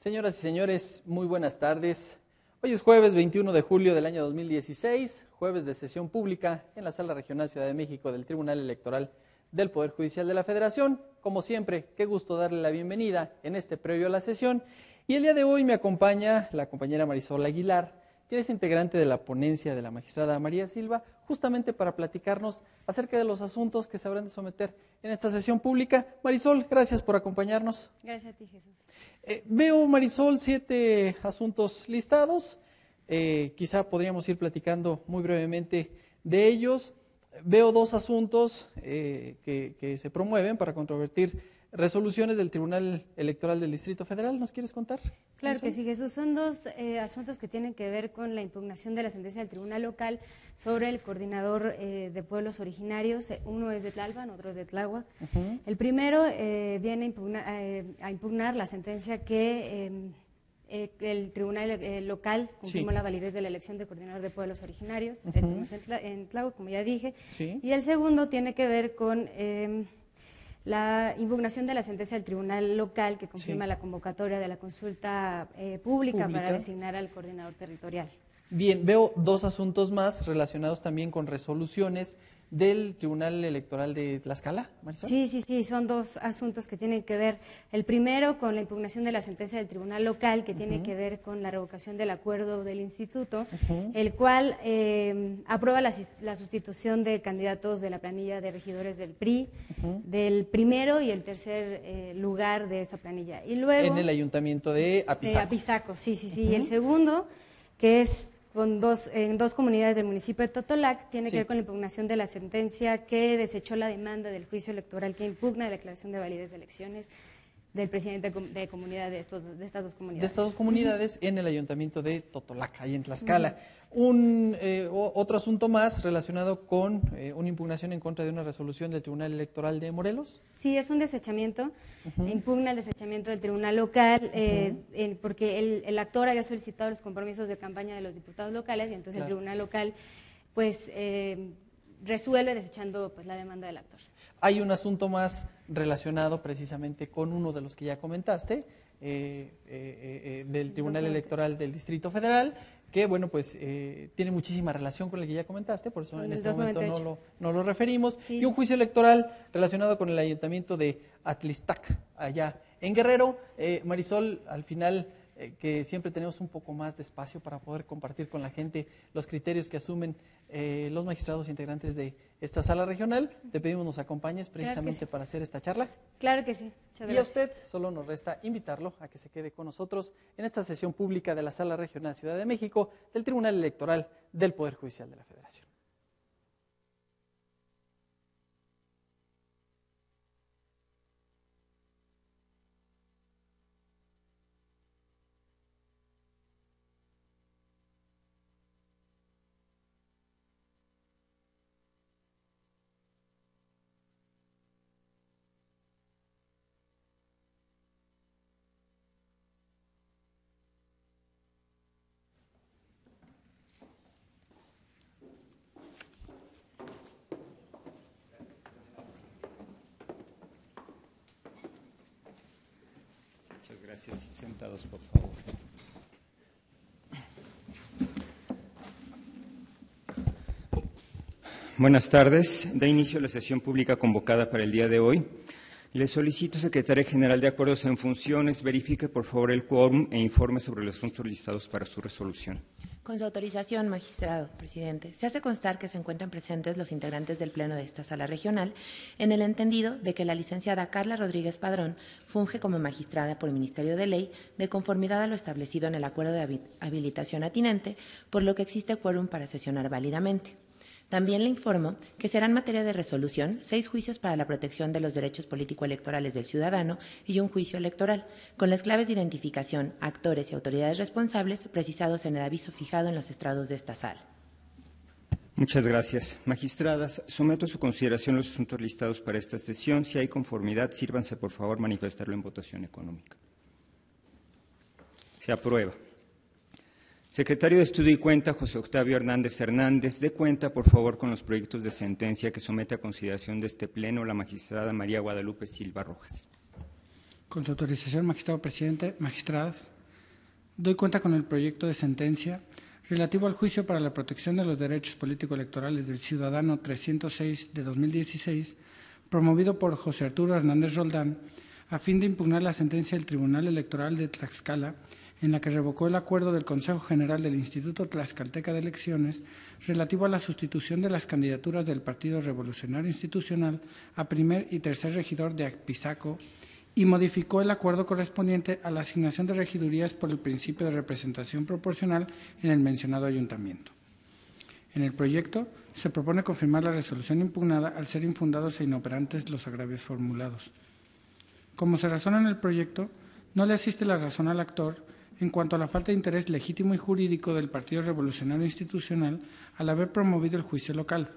Señoras y señores, muy buenas tardes. Hoy es jueves 21 de julio del año 2016, jueves de sesión pública en la Sala Regional Ciudad de México del Tribunal Electoral del Poder Judicial de la Federación. Como siempre, qué gusto darle la bienvenida en este previo a la sesión. Y el día de hoy me acompaña la compañera Marisol Aguilar, quien es integrante de la ponencia de la magistrada María Silva, justamente para platicarnos acerca de los asuntos que se habrán de someter en esta sesión pública. Marisol, gracias por acompañarnos. Gracias a ti, Jesús. Veo, Marisol, 7 asuntos listados. Quizá podríamos ir platicando muy brevemente de ellos. Veo 2 asuntos que se promueven para controvertir resoluciones del Tribunal Electoral del Distrito Federal. ¿Nos quieres contar? Claro que sí, Jesús. Son 2 asuntos que tienen que ver con la impugnación de la sentencia del Tribunal Local sobre el coordinador de pueblos originarios. Uno es de Tlalpan, otro es de Tláhuac. El primero viene a impugnar la sentencia que el Tribunal Local confirmó la validez de la elección de coordinador de pueblos originarios en Tláhuac, como ya dije. Y el segundo tiene que ver con la impugnación de la sentencia del Tribunal Local que confirma la convocatoria de la consulta pública para designar al coordinador territorial. Bien, veo 2 asuntos más relacionados también con resoluciones del Tribunal Electoral de Tlaxcala, Marisol. Sí, son 2 asuntos que tienen que ver, el primero con la impugnación de la sentencia del Tribunal Local, que tiene que ver con la revocación del acuerdo del instituto, el cual aprueba la sustitución de candidatos de la planilla de regidores del PRI, del primero y el tercer lugar de esta planilla. Y luego, en el ayuntamiento de Apizaco. De Apizaco, sí. Y el segundo, que es en 2 comunidades del municipio de Totolac, tiene que ver con la impugnación de la sentencia que desechó la demanda del juicio electoral que impugna la declaración de validez de elecciones del presidente de comunidad de estas 2 comunidades. De estas 2 comunidades en el ayuntamiento de Totolac, ahí en Tlaxcala. Otro asunto más relacionado con una impugnación en contra de una resolución del Tribunal Electoral de Morelos. Sí, es un desechamiento, impugna el desechamiento del Tribunal Local, porque el actor había solicitado los compromisos de campaña de los diputados locales y entonces el Tribunal Local pues resuelve desechando pues la demanda del actor. Hay un asunto más relacionado precisamente con uno de los que ya comentaste, del Tribunal Electoral del Distrito Federal, que bueno, pues tiene muchísima relación con el que ya comentaste, por eso en este momento no lo referimos, y un juicio electoral relacionado con el ayuntamiento de Atlistac, allá en Guerrero. Marisol, al final, que siempre tenemos un poco más de espacio para poder compartir con la gente los criterios que asumen los magistrados integrantes de esta sala regional. Te pedimos nos acompañes precisamente para hacer esta charla. Claro que sí. Y a usted solo nos resta invitarlo a que se quede con nosotros en esta sesión pública de la Sala Regional Ciudad de México del Tribunal Electoral del Poder Judicial de la Federación. Gracias. Sentados, por favor. Buenas tardes. Da inicio a la sesión pública convocada para el día de hoy. Le solicito, Secretaria General de Acuerdos en Funciones, verifique por favor el quórum e informe sobre los asuntos listados para su resolución. Con su autorización, magistrado presidente, se hace constar que se encuentran presentes los integrantes del Pleno de esta Sala Regional en el entendido de que la licenciada Carla Rodríguez Padrón funge como magistrada por el Ministerio de Ley de conformidad a lo establecido en el acuerdo de habilitación atinente, por lo que existe quórum para sesionar válidamente. También le informo que serán materia de resolución 6 juicios para la protección de los derechos político-electorales del ciudadano y un juicio electoral, con las claves de identificación, actores y autoridades responsables precisados en el aviso fijado en los estrados de esta sala. Muchas gracias. Magistradas, someto a su consideración los asuntos listados para esta sesión. Si hay conformidad, sírvanse por favor manifestarlo en votación económica. Se aprueba. Secretario de Estudio y Cuenta, José Octavio Hernández Hernández, dé cuenta, por favor, con los proyectos de sentencia que somete a consideración de este Pleno la magistrada María Guadalupe Silva Rojas. Con su autorización, magistrado presidente, magistradas, doy cuenta con el proyecto de sentencia relativo al juicio para la protección de los derechos político-electorales del ciudadano 306 de 2016, promovido por José Arturo Hernández Roldán, a fin de impugnar la sentencia del Tribunal Electoral de Tlaxcala, en la que revocó el acuerdo del Consejo General del Instituto Tlaxcalteca de Elecciones relativo a la sustitución de las candidaturas del Partido Revolucionario Institucional a primer y tercer regidor de Apizaco y modificó el acuerdo correspondiente a la asignación de regidurías por el principio de representación proporcional en el mencionado ayuntamiento. En el proyecto se propone confirmar la resolución impugnada al ser infundados e inoperantes los agravios formulados. Como se razona en el proyecto, no le asiste la razón al actor en cuanto a la falta de interés legítimo y jurídico del Partido Revolucionario Institucional al haber promovido el juicio local,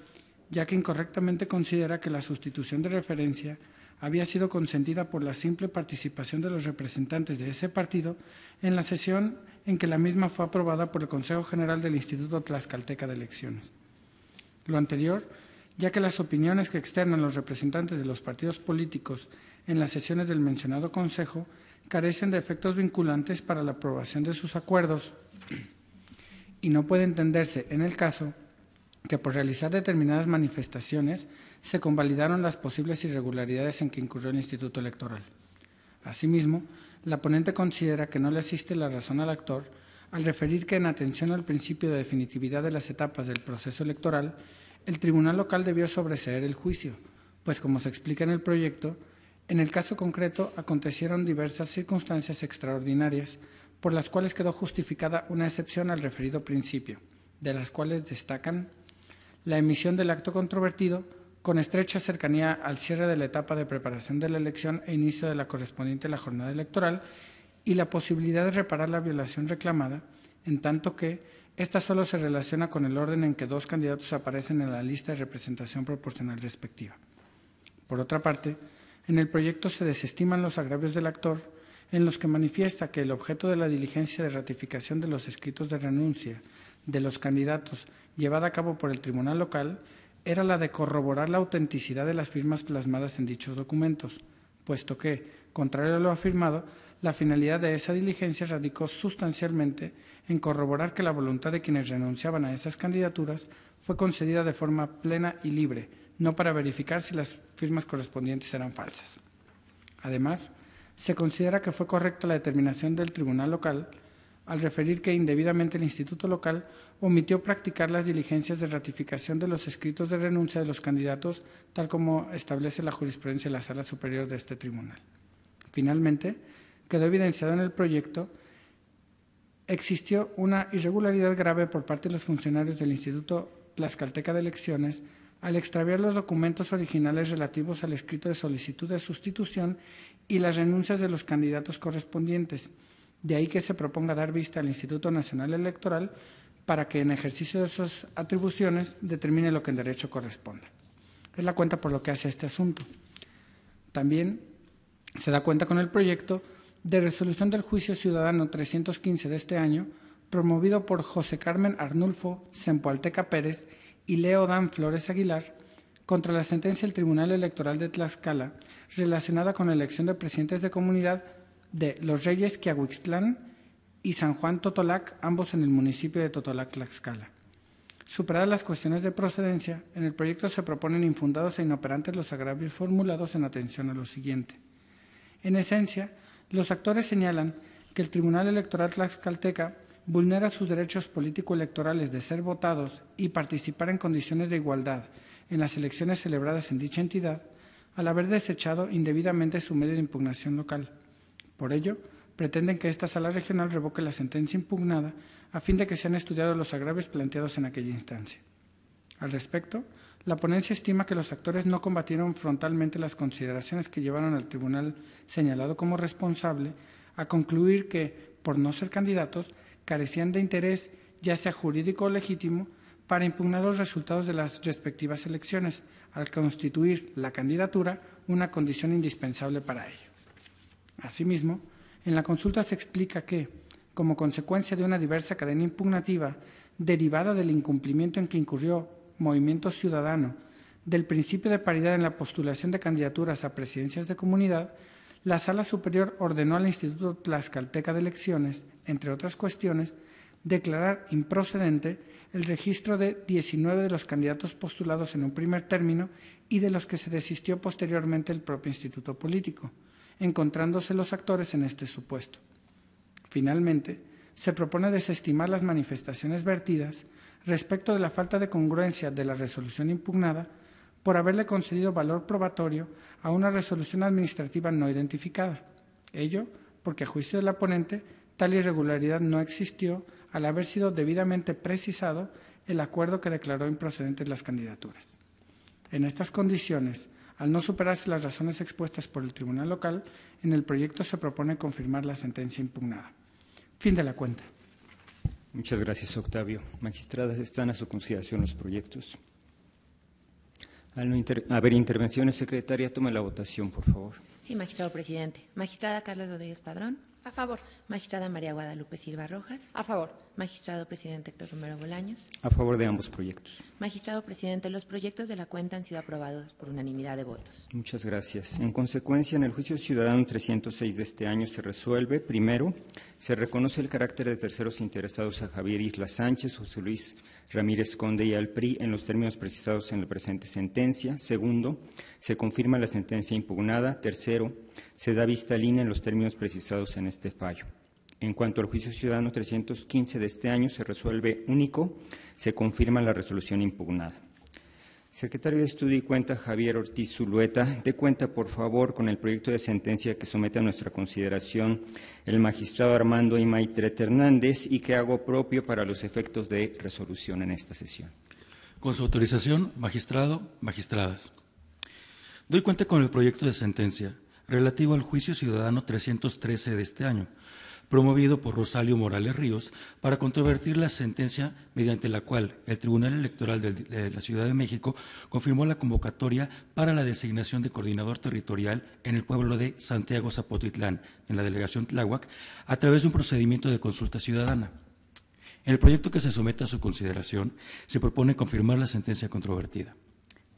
ya que incorrectamente considera que la sustitución de referencia había sido consentida por la simple participación de los representantes de ese partido en la sesión en que la misma fue aprobada por el Consejo General del Instituto Tlaxcalteca de Elecciones. Lo anterior, ya que las opiniones que externan los representantes de los partidos políticos en las sesiones del mencionado Consejo carecen de efectos vinculantes para la aprobación de sus acuerdos y no puede entenderse en el caso que por realizar determinadas manifestaciones se convalidaron las posibles irregularidades en que incurrió el Instituto Electoral. Asimismo, la ponente considera que no le asiste la razón al actor al referir que en atención al principio de definitividad de las etapas del proceso electoral, el tribunal local debió sobreseer el juicio, pues como se explica en el proyecto, en el caso concreto acontecieron diversas circunstancias extraordinarias por las cuales quedó justificada una excepción al referido principio, de las cuales destacan la emisión del acto controvertido con estrecha cercanía al cierre de la etapa de preparación de la elección e inicio de la correspondiente a la jornada electoral y la posibilidad de reparar la violación reclamada, en tanto que ésta solo se relaciona con el orden en que dos candidatos aparecen en la lista de representación proporcional respectiva. Por otra parte, en el proyecto se desestiman los agravios del actor en los que manifiesta que el objeto de la diligencia de ratificación de los escritos de renuncia de los candidatos llevada a cabo por el tribunal local era la de corroborar la autenticidad de las firmas plasmadas en dichos documentos, puesto que, contrario a lo afirmado, la finalidad de esa diligencia radicó sustancialmente en corroborar que la voluntad de quienes renunciaban a esas candidaturas fue concedida de forma plena y libre, no para verificar si las firmas correspondientes eran falsas. Además, se considera que fue correcta la determinación del tribunal local al referir que indebidamente el Instituto Local omitió practicar las diligencias de ratificación de los escritos de renuncia de los candidatos, tal como establece la jurisprudencia de la Sala Superior de este tribunal. Finalmente, quedó evidenciado en el proyecto existió una irregularidad grave por parte de los funcionarios del Instituto Tlaxcalteca de Elecciones al extraviar los documentos originales relativos al escrito de solicitud de sustitución y las renuncias de los candidatos correspondientes. De ahí que se proponga dar vista al Instituto Nacional Electoral para que en ejercicio de sus atribuciones determine lo que en derecho corresponda. Es la cuenta por lo que hace este asunto. También se da cuenta con el proyecto de resolución del juicio ciudadano 315 de este año, promovido por José Carmen Arnulfo Zempoalteca Pérez y Leo Dan Flores Aguilar, contra la sentencia del Tribunal Electoral de Tlaxcala relacionada con la elección de presidentes de comunidad de Los Reyes Quiahuixtlán y San Juan Totolac, ambos en el municipio de Totolac, Tlaxcala. Superadas las cuestiones de procedencia, en el proyecto se proponen infundados e inoperantes los agravios formulados en atención a lo siguiente. En esencia, los actores señalan que el Tribunal Electoral Tlaxcalteca vulnera sus derechos político-electorales de ser votados y participar en condiciones de igualdad en las elecciones celebradas en dicha entidad, al haber desechado indebidamente su medio de impugnación local. Por ello, pretenden que esta sala regional revoque la sentencia impugnada a fin de que sean estudiados los agravios planteados en aquella instancia. Al respecto, la ponencia estima que los actores no combatieron frontalmente las consideraciones que llevaron al tribunal señalado como responsable a concluir que, por no ser candidatos, carecían de interés, ya sea jurídico o legítimo, para impugnar los resultados de las respectivas elecciones, al constituir la candidatura una condición indispensable para ello. Asimismo, en la consulta se explica que, como consecuencia de una diversa cadena impugnativa derivada del incumplimiento en que incurrió Movimiento Ciudadano del principio de paridad en la postulación de candidaturas a presidencias de comunidad, la Sala Superior ordenó al Instituto Tlaxcalteca de Elecciones, entre otras cuestiones, declarar improcedente el registro de 19 de los candidatos postulados en un primer término y de los que se desistió posteriormente el propio instituto político, encontrándose los actores en este supuesto. Finalmente, se propone desestimar las manifestaciones vertidas respecto de la falta de congruencia de la resolución impugnada por haberle concedido valor probatorio a una resolución administrativa no identificada. Ello porque, a juicio de la ponente, tal irregularidad no existió al haber sido debidamente precisado el acuerdo que declaró improcedentes las candidaturas. En estas condiciones, al no superarse las razones expuestas por el Tribunal Local, en el proyecto se propone confirmar la sentencia impugnada. Fin de la cuenta. Muchas gracias, Octavio. Magistradas, están a su consideración los proyectos. Al no haber intervenciones, secretaria, tome la votación, por favor. Sí, magistrado presidente. Magistrada Carla Rodríguez Padrón. A favor. Magistrada María Guadalupe Silva Rojas. A favor. Magistrado presidente Héctor Romero Bolaños. A favor de ambos proyectos. Magistrado presidente, los proyectos de la cuenta han sido aprobados por unanimidad de votos. Muchas gracias. En consecuencia, en el juicio ciudadano 306 de este año se resuelve, primero, se reconoce el carácter de terceros interesados a Javier Isla Sánchez, José Luis Ramírez Conde y al PRI en los términos precisados en la presente sentencia. Segundo, se confirma la sentencia impugnada. Tercero, se da vista al INE en los términos precisados en este fallo. En cuanto al juicio ciudadano 315 de este año, se resuelve único, se confirma la resolución impugnada. Secretario de Estudio y Cuenta, Javier Ortiz Zulueta, dé cuenta, por favor, con el proyecto de sentencia que somete a nuestra consideración el magistrado Armando I. Maitret Hernández y que hago propio para los efectos de resolución en esta sesión. Con su autorización, magistrado, magistradas. Doy cuenta con el proyecto de sentencia relativo al juicio ciudadano 313 de este año, promovido por Rosalio Morales Ríos para controvertir la sentencia mediante la cual el Tribunal Electoral de la Ciudad de México confirmó la convocatoria para la designación de coordinador territorial en el pueblo de Santiago Zapotitlán, en la delegación Tláhuac, a través de un procedimiento de consulta ciudadana. En el proyecto que se somete a su consideración se propone confirmar la sentencia controvertida.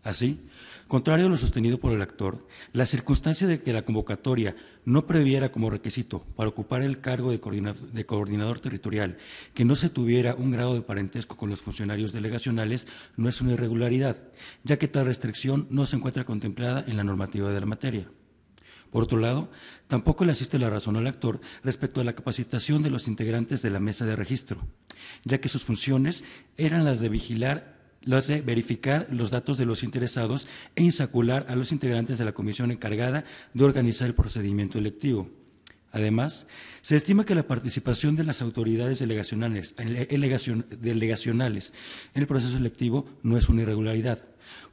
Así, contrario a lo sostenido por el actor, la circunstancia de que la convocatoria no previera como requisito para ocupar el cargo de coordinador territorial que no se tuviera un grado de parentesco con los funcionarios delegacionales no es una irregularidad, ya que tal restricción no se encuentra contemplada en la normativa de la materia. Por otro lado, tampoco le asiste la razón al actor respecto a la capacitación de los integrantes de la mesa de registro, ya que sus funciones eran las de verificar los datos de los interesados e insacular a los integrantes de la comisión encargada de organizar el procedimiento electivo. Además, se estima que la participación de las autoridades delegacionales en el proceso electivo no es una irregularidad,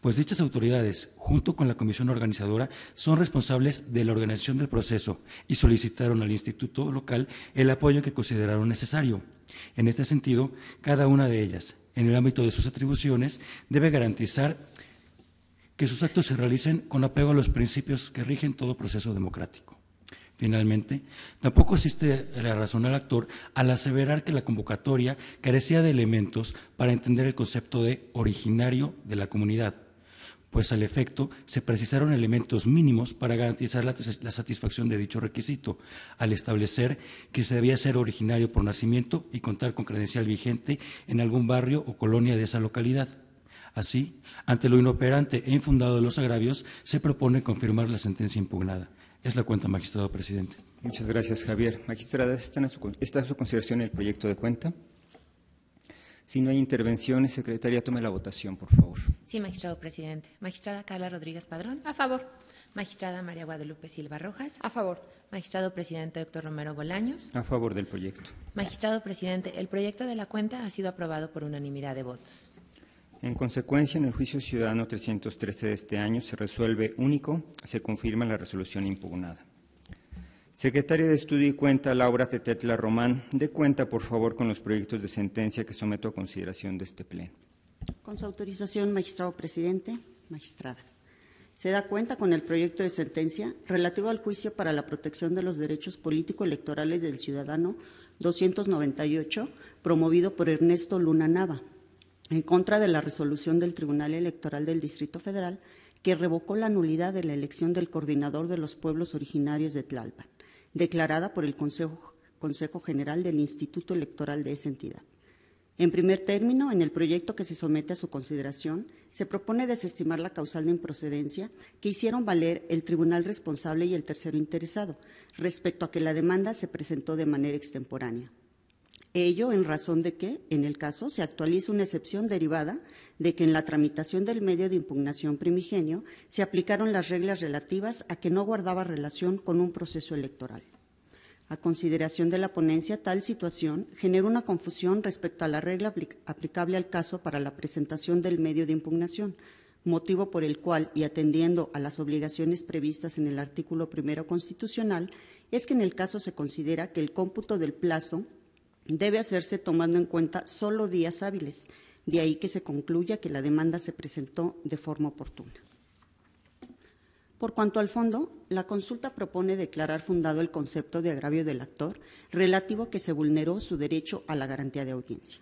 pues dichas autoridades, junto con la comisión organizadora, son responsables de la organización del proceso y solicitaron al instituto local el apoyo que consideraron necesario. En este sentido, cada una de ellas, en el ámbito de sus atribuciones, debe garantizar que sus actos se realicen con apego a los principios que rigen todo proceso democrático. Finalmente, tampoco existe la razón al actor al aseverar que la convocatoria carecía de elementos para entender el concepto de originario de la comunidad, pues al efecto se precisaron elementos mínimos para garantizar la satisfacción de dicho requisito, al establecer que se debía ser originario por nacimiento y contar con credencial vigente en algún barrio o colonia de esa localidad. Así, ante lo inoperante e infundado de los agravios, se propone confirmar la sentencia impugnada. Es la cuenta, magistrado presidente. Muchas gracias, Javier. Magistradas, ¿está a su consideración el proyecto de cuenta? Si no hay intervenciones, secretaria, tome la votación, por favor. Sí, magistrado presidente. Magistrada Carla Rodríguez Padrón. A favor. Magistrada María Guadalupe Silva Rojas. A favor. Magistrado presidente Héctor Romero Bolaños. A favor del proyecto. Magistrado presidente, el proyecto de la cuenta ha sido aprobado por unanimidad de votos. En consecuencia, en el juicio ciudadano 313 de este año se resuelve único, se confirma la resolución impugnada. Secretaria de Estudio y Cuenta, Laura Tetetla Román, dé cuenta, por favor, con los proyectos de sentencia que someto a consideración de este Pleno. Con su autorización, magistrado presidente, magistradas. Se da cuenta con el proyecto de sentencia relativo al juicio para la protección de los derechos político-electorales del ciudadano 298, promovido por Ernesto Luna Nava, en contra de la resolución del Tribunal Electoral del Distrito Federal que revocó la nulidad de la elección del coordinador de los pueblos originarios de Tlalpan, declarada por el Consejo General del Instituto Electoral de esa entidad. En primer término, en el proyecto que se somete a su consideración, se propone desestimar la causal de improcedencia que hicieron valer el tribunal responsable y el tercero interesado, respecto a que la demanda se presentó de manera extemporánea. Ello en razón de que, en el caso, se actualiza una excepción derivada de que en la tramitación del medio de impugnación primigenio se aplicaron las reglas relativas a que no guardaba relación con un proceso electoral. A consideración de la ponencia, tal situación genera una confusión respecto a la regla aplicable al caso para la presentación del medio de impugnación, motivo por el cual, y atendiendo a las obligaciones previstas en el artículo 1 constitucional, es que en el caso se considera que el cómputo del plazo debe hacerse tomando en cuenta solo días hábiles, de ahí que se concluya que la demanda se presentó de forma oportuna. Por cuanto al fondo, la consulta propone declarar fundado el concepto de agravio del actor relativo a que se vulneró su derecho a la garantía de audiencia.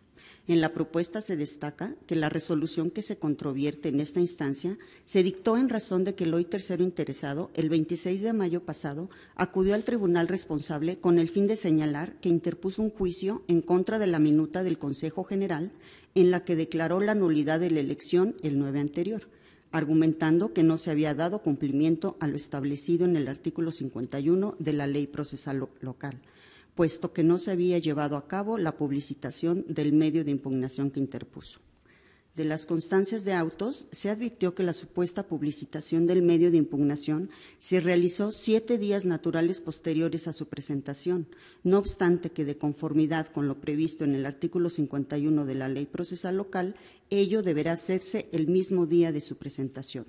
En la propuesta se destaca que la resolución que se controvierte en esta instancia se dictó en razón de que el hoy tercero interesado, el 26 de mayo pasado, acudió al tribunal responsable con el fin de señalar que interpuso un juicio en contra de la minuta del Consejo General en la que declaró la nulidad de la elección el 9 anterior, argumentando que no se había dado cumplimiento a lo establecido en el artículo 51 de la Ley Procesal Local, puesto que no se había llevado a cabo la publicitación del medio de impugnación que interpuso. De las constancias de autos, se advirtió que la supuesta publicitación del medio de impugnación se realizó 7 días naturales posteriores a su presentación, no obstante que, de conformidad con lo previsto en el artículo 51 de la Ley Procesal Local, ello deberá hacerse el mismo día de su presentación.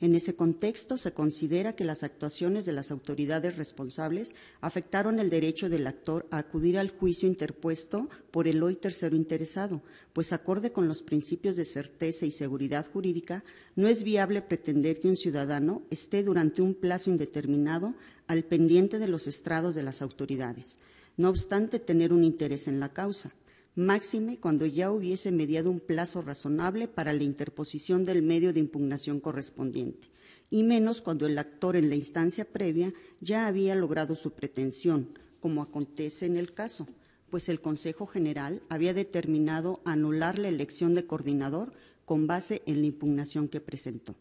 En ese contexto, se considera que las actuaciones de las autoridades responsables afectaron el derecho del actor a acudir al juicio interpuesto por el hoy tercero interesado, pues acorde con los principios de certeza y seguridad jurídica, no es viable pretender que un ciudadano esté durante un plazo indeterminado al pendiente de los estrados de las autoridades, no obstante tener un interés en la causa. Máxime cuando ya hubiese mediado un plazo razonable para la interposición del medio de impugnación correspondiente, y menos cuando el actor en la instancia previa ya había logrado su pretensión, como acontece en el caso, pues el Consejo General había determinado anular la elección de coordinador con base en la impugnación que presentó.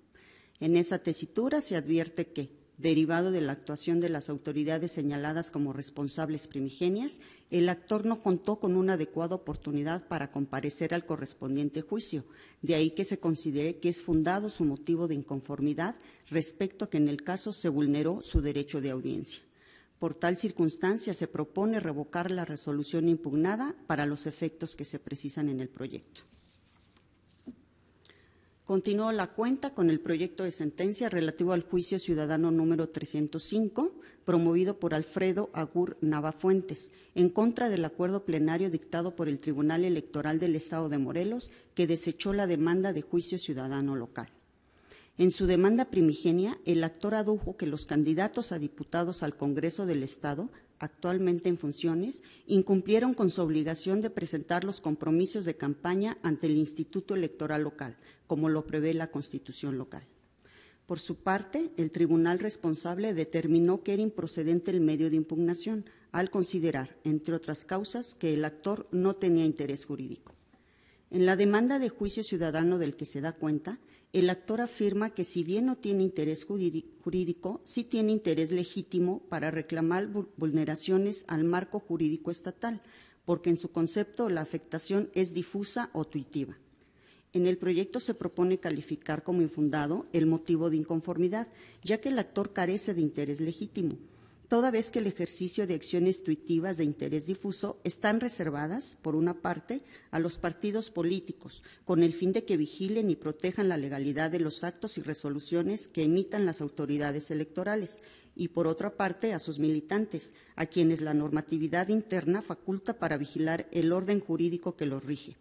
En esa tesitura se advierte que, derivado de la actuación de las autoridades señaladas como responsables primigenias, el actor no contó con una adecuada oportunidad para comparecer al correspondiente juicio, de ahí que se considere que es fundado su motivo de inconformidad respecto a que en el caso se vulneró su derecho de audiencia. Por tal circunstancia, se propone revocar la resolución impugnada para los efectos que se precisan en el proyecto. Continúo la cuenta con el proyecto de sentencia relativo al juicio ciudadano número 305, promovido por Alfredo Agur Navafuentes, en contra del acuerdo plenario dictado por el Tribunal Electoral del Estado de Morelos, que desechó la demanda de juicio ciudadano local. En su demanda primigenia, el actor adujo que los candidatos a diputados al Congreso del Estado, actualmente en funciones, incumplieron con su obligación de presentar los compromisos de campaña ante el Instituto Electoral Local, como lo prevé la Constitución local. Por su parte, el tribunal responsable determinó que era improcedente el medio de impugnación, al considerar, entre otras causas, que el actor no tenía interés jurídico. En la demanda de juicio ciudadano del que se da cuenta, el actor afirma que si bien no tiene interés jurídico, sí tiene interés legítimo para reclamar vulneraciones al marco jurídico estatal, porque en su concepto la afectación es difusa o tuitiva. En el proyecto se propone calificar como infundado el motivo de inconformidad, ya que el actor carece de interés legítimo, toda vez que el ejercicio de acciones tuitivas de interés difuso están reservadas, por una parte, a los partidos políticos, con el fin de que vigilen y protejan la legalidad de los actos y resoluciones que emitan las autoridades electorales, y por otra parte, a sus militantes, a quienes la normatividad interna faculta para vigilar el orden jurídico que los rige.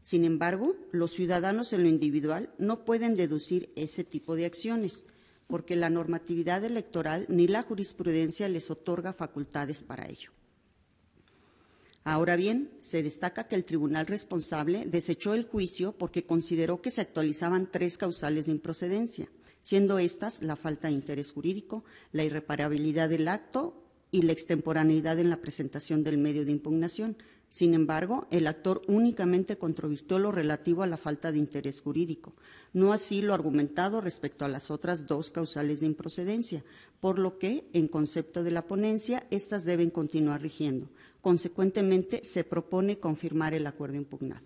Sin embargo, los ciudadanos en lo individual no pueden deducir ese tipo de acciones, porque la normatividad electoral ni la jurisprudencia les otorga facultades para ello. Ahora bien, se destaca que el tribunal responsable desechó el juicio porque consideró que se actualizaban 3 causales de improcedencia. siendo estas la falta de interés jurídico, la irreparabilidad del acto y la extemporaneidad en la presentación del medio de impugnación. Sin embargo, el actor únicamente controvirtió lo relativo a la falta de interés jurídico, no así lo argumentado respecto a las otras dos causales de improcedencia, por lo que, en concepto de la ponencia, estas deben continuar rigiendo. Consecuentemente, se propone confirmar el acuerdo impugnado.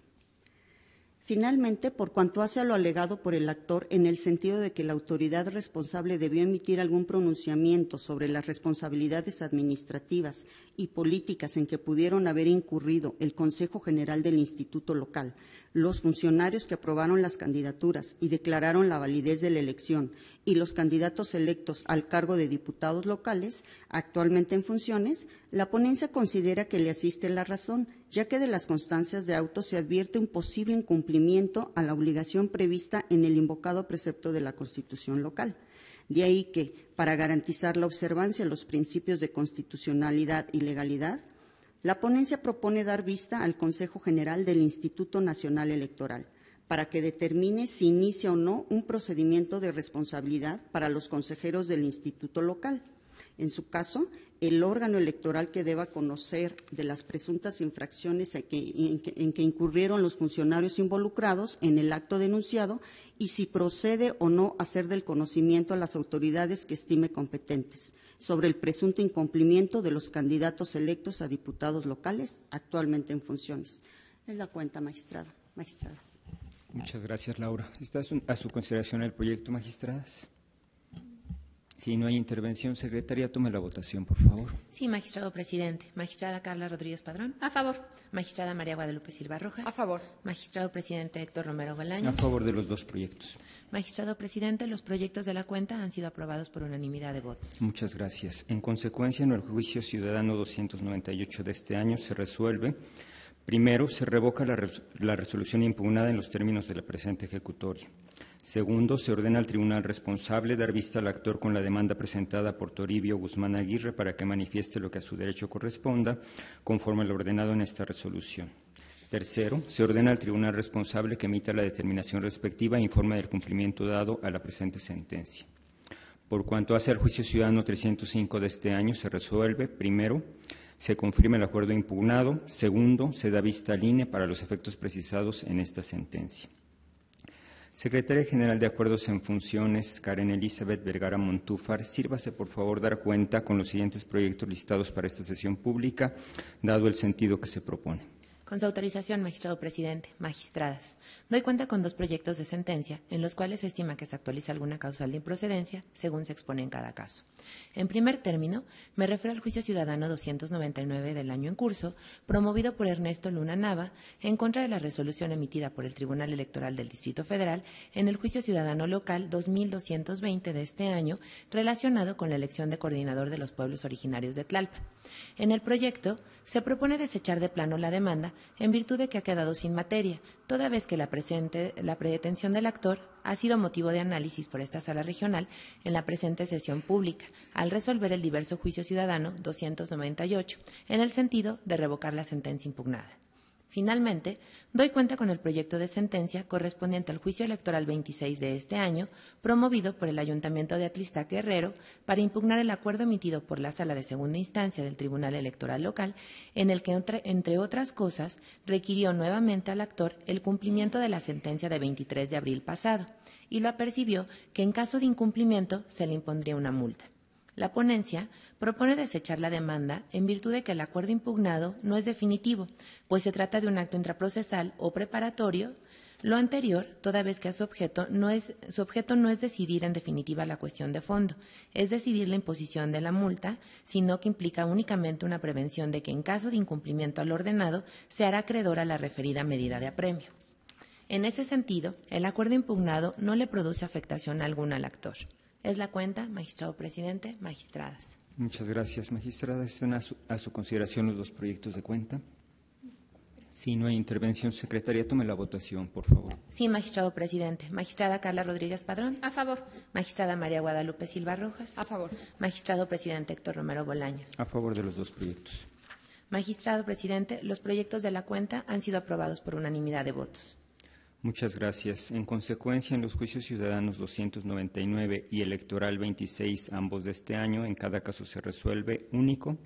Finalmente, por cuanto hace a lo alegado por el actor en el sentido de que la autoridad responsable debió emitir algún pronunciamiento sobre las responsabilidades administrativas y políticas en que pudieron haber incurrido el Consejo General del Instituto Local, los funcionarios que aprobaron las candidaturas y declararon la validez de la elección y los candidatos electos al cargo de diputados locales, actualmente en funciones, la ponencia considera que le asiste la razón, ya que de las constancias de auto se advierte un posible incumplimiento a la obligación prevista en el invocado precepto de la Constitución local. De ahí que, para garantizar la observancia de los principios de constitucionalidad y legalidad, la ponencia propone dar vista al Consejo General del Instituto Nacional Electoral para que determine si inicia o no un procedimiento de responsabilidad para los consejeros del instituto local. En su caso, el órgano electoral que deba conocer de las presuntas infracciones en que incurrieron los funcionarios involucrados en el acto denunciado y si procede o no hacer del conocimiento a las autoridades que estime competentes sobre el presunto incumplimiento de los candidatos electos a diputados locales actualmente en funciones. Es la cuenta, magistradas. Muchas gracias, Laura. ¿Está a su consideración el proyecto, magistradas? Si no hay intervención, secretaria, tome la votación, por favor. Sí, magistrado presidente. Magistrada Carla Rodríguez Padrón. A favor. Magistrada María Guadalupe Silva Rojas. A favor. Magistrado presidente Héctor Romero Bolaños. A favor de los dos proyectos. Magistrado presidente, los proyectos de la cuenta han sido aprobados por unanimidad de votos. Muchas gracias. En consecuencia, en el juicio ciudadano 298 de este año se resuelve: primero, se revoca la resolución impugnada en los términos de la presente ejecutoria. Segundo, se ordena al tribunal responsable dar vista al actor con la demanda presentada por Toribio Guzmán Aguirre para que manifieste lo que a su derecho corresponda, conforme a lo ordenado en esta resolución. Tercero, se ordena al tribunal responsable que emita la determinación respectiva e informe del cumplimiento dado a la presente sentencia. Por cuanto hace al juicio ciudadano 305 de este año, se resuelve: primero, se confirma el acuerdo impugnado. Segundo, se da vista al INE para los efectos precisados en esta sentencia. Secretaria General de Acuerdos en Funciones, Karen Elizabeth Vergara Montúfar, sírvase por favor dar cuenta con los siguientes proyectos listados para esta sesión pública, dado el sentido que se propone. Con su autorización, magistrado presidente, magistradas, doy cuenta con dos proyectos de sentencia en los cuales se estima que se actualiza alguna causal de improcedencia según se expone en cada caso. En primer término, me refiero al juicio ciudadano 299 del año en curso, promovido por Ernesto Luna Nava en contra de la resolución emitida por el Tribunal Electoral del Distrito Federal en el juicio ciudadano local 2220 de este año relacionado con la elección de coordinador de los pueblos originarios de Tlalpan. En el proyecto se propone desechar de plano la demanda en virtud de que ha quedado sin materia, toda vez que la predetención del actor ha sido motivo de análisis por esta sala regional en la presente sesión pública, al resolver el diverso juicio ciudadano 298, en el sentido de revocar la sentencia impugnada. Finalmente, doy cuenta con el proyecto de sentencia correspondiente al juicio electoral 26 de este año, promovido por el Ayuntamiento de Atlistaque Herrero para impugnar el acuerdo emitido por la Sala de Segunda Instancia del Tribunal Electoral Local, en el que, entre otras cosas, requirió nuevamente al actor el cumplimiento de la sentencia de 23 de abril pasado, y lo apercibió que en caso de incumplimiento se le impondría una multa. La ponencia propone desechar la demanda en virtud de que el acuerdo impugnado no es definitivo, pues se trata de un acto intraprocesal o preparatorio. Lo anterior, toda vez que su objeto no es decidir en definitiva la cuestión de fondo, es decidir la imposición de la multa, sino que implica únicamente una prevención de que en caso de incumplimiento al ordenado se hará acreedor a la referida medida de apremio. En ese sentido, el acuerdo impugnado no le produce afectación alguna al actor. Es la cuenta, magistrado presidente, magistradas. Muchas gracias, magistrada. ¿Están a su consideración los dos proyectos de cuenta? Si no hay intervención, secretaria, tome la votación, por favor. Sí, magistrado presidente. Magistrada Carla Rodríguez Padrón. A favor. Magistrada María Guadalupe Silva Rojas. A favor. Magistrado presidente Héctor Romero Bolaños. A favor de los dos proyectos. Magistrado presidente, los proyectos de la cuenta han sido aprobados por unanimidad de votos. Muchas gracias. En consecuencia, en los juicios ciudadanos 299 y electoral 26, ambos de este año, en cada caso se resuelve único,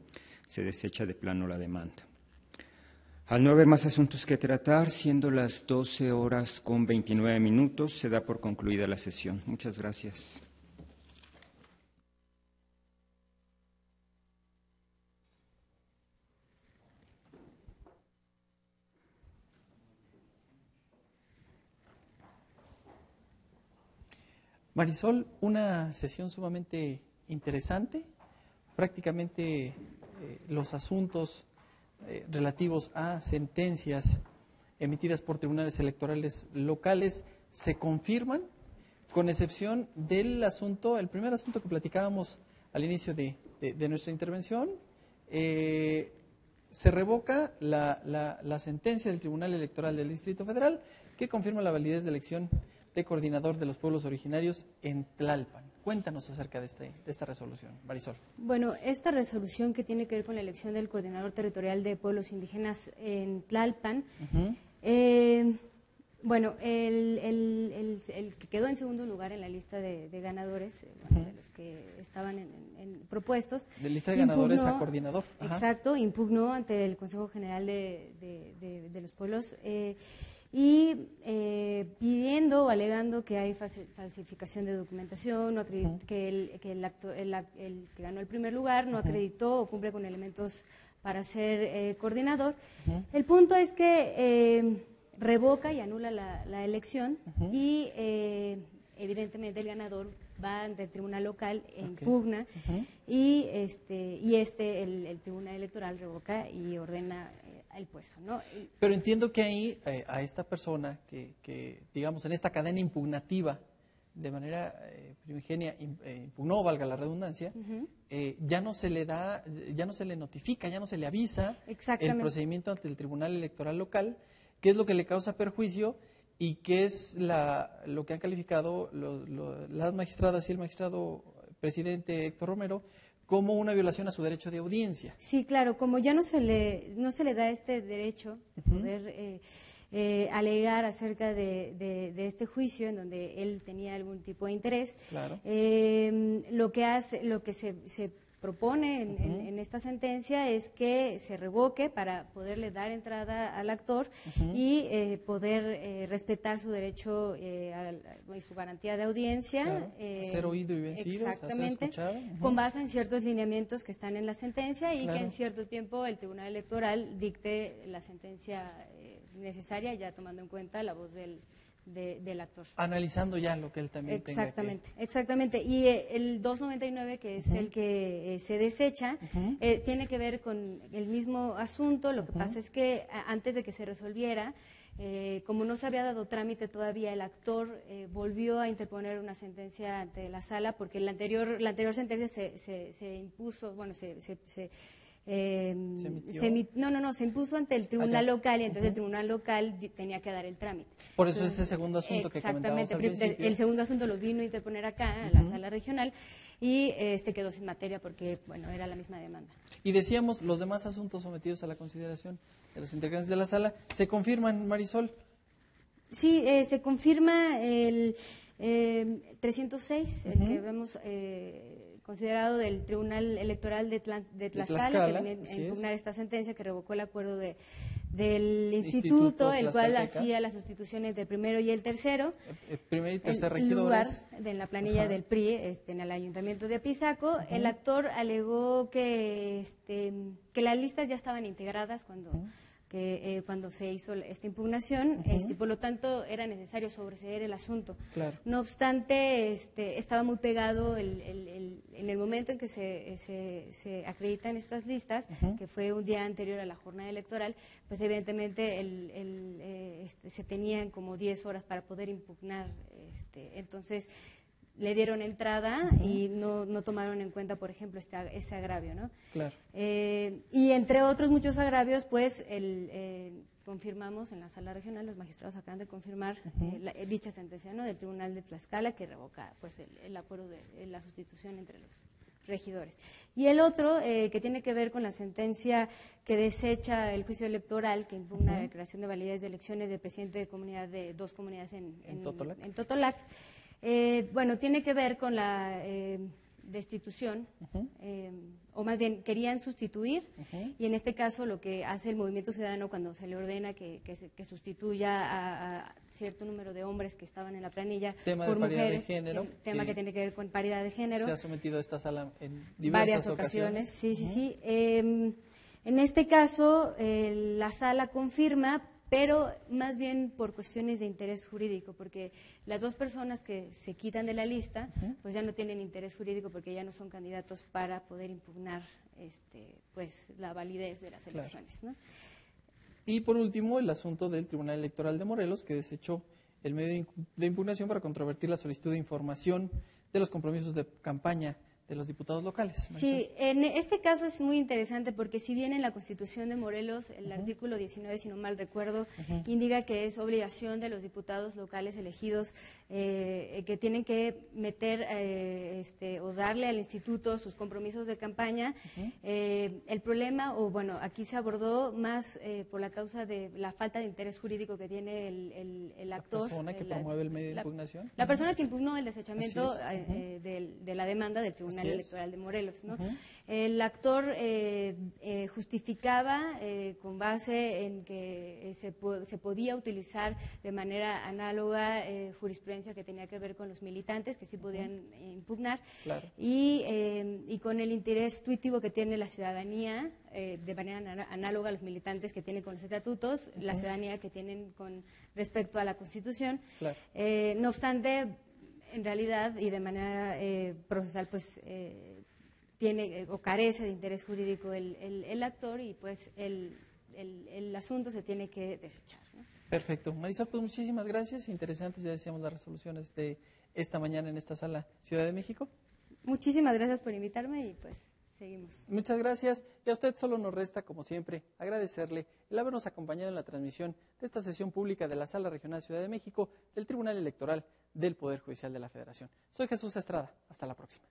se desecha de plano la demanda. Al no haber más asuntos que tratar, siendo las 12:29, se da por concluida la sesión. Muchas gracias. Marisol, una sesión sumamente interesante. Prácticamente los asuntos relativos a sentencias emitidas por tribunales electorales locales se confirman, con excepción del asunto, el primer asunto que platicábamos al inicio de nuestra intervención. Se revoca la sentencia del Tribunal Electoral del Distrito Federal que confirma la validez de elección de coordinador de los pueblos originarios en Tlalpan. Cuéntanos acerca de esta resolución, Marisol. Bueno, esta resolución que tiene que ver con la elección del coordinador territorial de pueblos indígenas en Tlalpan, bueno, el que quedó en segundo lugar en la lista de ganadores, de los que estaban en propuestos. De lista de ganadores a coordinador. Exacto, impugnó ante el Consejo General de los Pueblos y pidiendo o alegando que hay falsificación de documentación, que el que ganó el primer lugar no acreditó o cumple con elementos para ser coordinador. El punto es que revoca y anula la elección y evidentemente el ganador va ante el tribunal local e impugna y el tribunal electoral revoca y ordena el puesto, ¿no? Pero entiendo que ahí a esta persona que digamos en esta cadena impugnativa de manera primigenia impugnó, valga la redundancia, ya no se le da, ya no se le notifica, ya no se le avisa el procedimiento ante el tribunal electoral local, qué es lo que le causa perjuicio y qué es lo que han calificado las magistradas y el magistrado presidente Héctor Romero como una violación a su derecho de audiencia. Sí, claro, como ya no se le da este derecho de poder alegar acerca de este juicio en donde él tenía algún tipo de interés, claro. Lo que se propone en esta sentencia es que se revoque para poderle dar entrada al actor y poder respetar su derecho y su garantía de audiencia. Claro. Ser oído y vencido, exactamente, ser escuchado. Con base en ciertos lineamientos que están en la sentencia y que en cierto tiempo el Tribunal Electoral dicte la sentencia necesaria, ya tomando en cuenta la voz del actor. Analizando ya lo que él también Exactamente. Y el 299, que es el que se desecha, tiene que ver con el mismo asunto. Lo que pasa es que antes de que se resolviera, como no se había dado trámite todavía, el actor volvió a interponer una sentencia ante la sala porque la anterior sentencia se impuso, bueno, se impuso ante el tribunal local y entonces el tribunal local tenía que dar el trámite. Por eso ese segundo asunto que comentábamos al principio. El segundo asunto lo vino a interponer acá, en la sala regional, y quedó sin materia porque, bueno, era la misma demanda. Y decíamos, los demás asuntos sometidos a la consideración de los integrantes de la sala, ¿se confirman, Marisol? Sí, se confirma el 306, el que vemos considerado del Tribunal Electoral de Tlaxcala, que viene a impugnar esta sentencia que revocó el acuerdo del instituto, el cual hacía las sustituciones del primero y el tercero. El primer y tercer regidores. En lugar de la planilla del PRI en el Ayuntamiento de Apizaco. El actor alegó que las listas ya estaban integradas cuando se hizo esta impugnación, por lo tanto era necesario sobreseer el asunto. Claro. No obstante, estaba muy pegado en el momento en que se acreditan estas listas, que fue un día anterior a la jornada electoral, pues evidentemente se tenían como 10 horas para poder impugnar, entonces le dieron entrada y no tomaron en cuenta, por ejemplo, ese agravio, ¿no? Claro. Y entre otros muchos agravios, pues confirmamos en la sala regional, los magistrados acaban de confirmar dicha sentencia, ¿no?, del Tribunal de Tlaxcala que revoca pues el acuerdo de la sustitución entre los regidores. Y el otro, que tiene que ver con la sentencia que desecha el juicio electoral, que impugna la creación de validez de elecciones de presidente de comunidad de 2 comunidades en Totolac. Bueno, tiene que ver con la destitución, o más bien querían sustituir, y en este caso lo que hace el Movimiento Ciudadano cuando se le ordena que sustituya a cierto número de hombres que estaban en la planilla por mujeres, tema que tiene que ver con paridad de género. Se ha sometido a esta sala en diversas ocasiones. Sí. En este caso, la sala confirma, pero más bien por cuestiones de interés jurídico, porque las 2 personas que se quitan de la lista, pues ya no tienen interés jurídico porque ya no son candidatos para poder impugnar pues la validez de las elecciones, ¿no? Y por último, el asunto del Tribunal Electoral de Morelos, que desechó el medio de impugnación para controvertir la solicitud de información de los compromisos de campaña de los diputados locales. Marisol. Sí, en este caso es muy interesante porque si bien en la Constitución de Morelos, el artículo 19, si no mal recuerdo, indica que es obligación de los diputados locales elegidos que tienen que meter o darle al instituto sus compromisos de campaña, el problema, o bueno, aquí se abordó más por la causa de la falta de interés jurídico que tiene el actor. ¿La persona que promueve el medio de impugnación? La persona que impugnó el desechamiento de la demanda del Tribunal Electoral de Morelos, ¿no? El actor justificaba con base en que se podía utilizar de manera análoga jurisprudencia que tenía que ver con los militantes, que sí podían impugnar, y con el interés tuitivo que tiene la ciudadanía, de manera análoga a los militantes que tienen con los estatutos, la ciudadanía que tienen con respecto a la Constitución. No obstante, en realidad y de manera procesal, pues tiene o carece de interés jurídico el actor, y pues el asunto se tiene que desechar, ¿no? Perfecto. Marisol, pues muchísimas gracias. Interesantes, ya decíamos, las resoluciones de esta mañana en esta sala Ciudad de México. Muchísimas gracias por invitarme y pues seguimos. Muchas gracias. Y a usted solo nos resta, como siempre, agradecerle el habernos acompañado en la transmisión de esta sesión pública de la Sala Regional Ciudad de México del Tribunal Electoral del Poder Judicial de la Federación. Soy Jesús Estrada. Hasta la próxima.